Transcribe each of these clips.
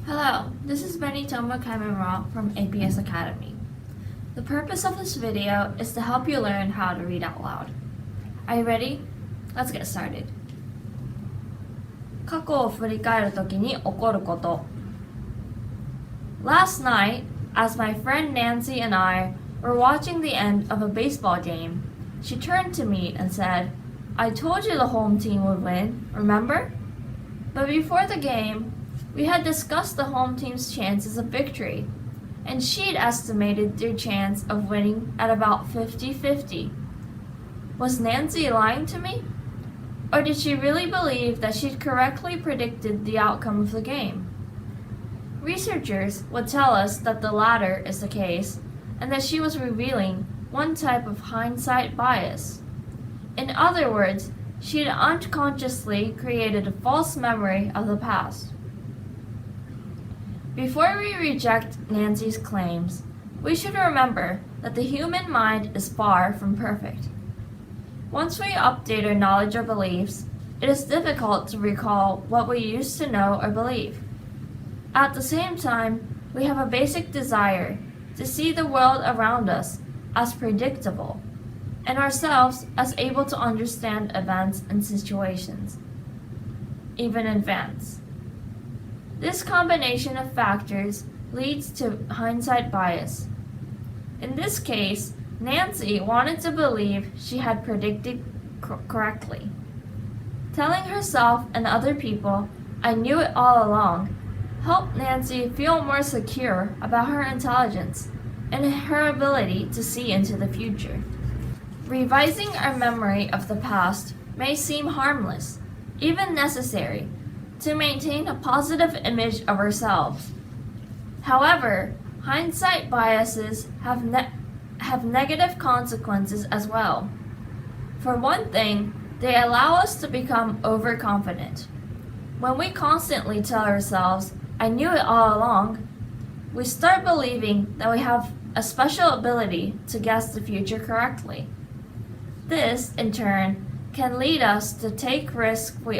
Hello, this is Benny Toma Kamimra from aps Academy. The purpose of this video is to help you learn how to read out loud. Are you ready? Let's get started. 過去を振り返るときに起こること。Last night, as my friend Nancy and I were watching the end of a baseball game, she turned to me and said, "I told you the home team would win, remember?" But before the game, we had discussed the home team's chances of victory, and she'd estimated their chance of winning at about 50-50. Was Nancy lying to me? Or did she really believe that she'd correctly predicted the outcome of the game? Researchers would tell us that the latter is the case, and that she was revealing one type of hindsight bias. In other words, she'd unconsciously created a false memory of the past. Before we reject Nancy's claims, we should remember that the human mind is far from perfect. Once we update our knowledge or beliefs, it is difficult to recall what we used to know or believe. At the same time, we have a basic desire to see the world around us as predictable, and ourselves as able to understand events and situations, even in advance. This combination of factors leads to hindsight bias. In this case, Nancy wanted to believe she had predicted correctly. Telling herself and other people, "I knew it all along," helped Nancy feel more secure about her intelligence and her ability to see into the future. Revising our memory of the past may seem harmless, even necessary, to maintain a positive image of ourselves. However, hindsight biases have negative consequences as well. For one thing, they allow us to become overconfident. When we constantly tell ourselves, "I knew it all along," we start believing that we have a special ability to guess the future correctly. This, in turn, can lead us to take risks we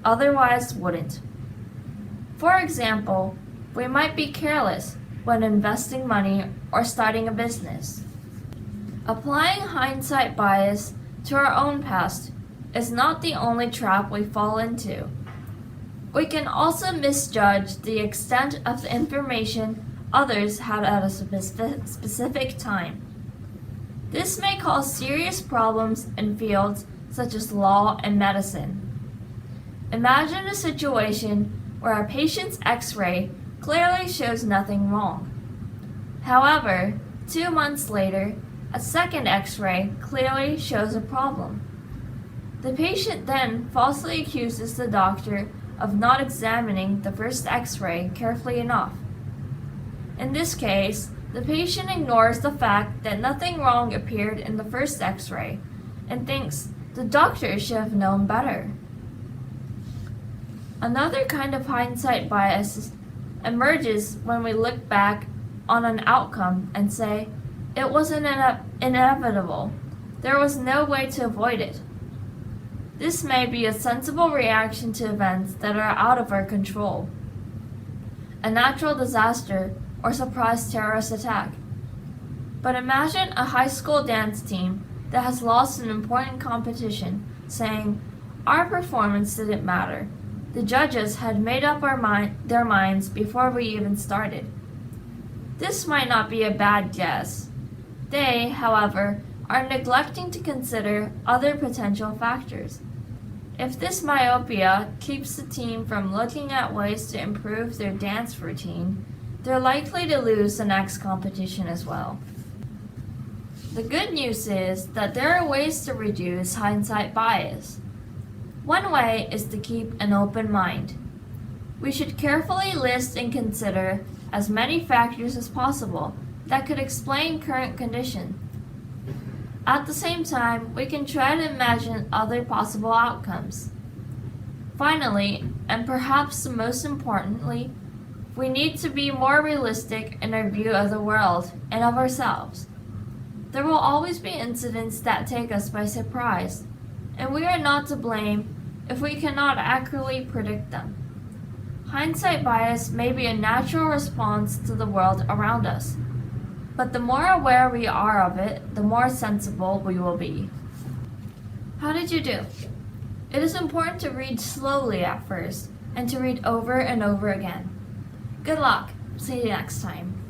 otherwise wouldn't. For example, we might be careless when investing money or starting a business. Applying hindsight bias to our own past is not the only trap we fall into. We can also misjudge the extent of the information others had at a specific time. This may cause serious problems in fields such as law and medicine. Imagine a situation where a patient's X-ray clearly shows nothing wrong. However, 2 months later, a second X-ray clearly shows a problem. The patient then falsely accuses the doctor of not examining the first X-ray carefully enough. In this case, the patient ignores the fact that nothing wrong appeared in the first X-ray and thinks the doctor should have known better. Another kind of hindsight bias emerges when we look back on an outcome and say, "It was inevitable. There was no way to avoid it." This may be a sensible reaction to events that are out of our control. A natural disaster or surprise terrorist attack. But imagine a high school dance team that has lost an important competition saying, "Our performance didn't matter. The judges had made up their minds before we even started." This might not be a bad guess. They, however, are neglecting to consider other potential factors. If this myopia keeps the team from looking at ways to improve their dance routine, they're likely to lose the next competition as well. The good news is that there are ways to reduce hindsight bias. One way is to keep an open mind. We should carefully list and consider as many factors as possible that could explain current conditions. At the same time, we can try to imagine other possible outcomes. Finally, and perhaps the most importantly, we need to be more realistic in our view of the world and of ourselves. There will always be incidents that take us by surprise, and we are not to blame if we cannot accurately predict them. Hindsight bias may be a natural response to the world around us, but the more aware we are of it, the more sensible we will be. How did you do? It is important to read slowly at first and to read over and over again. Good luck. See you next time.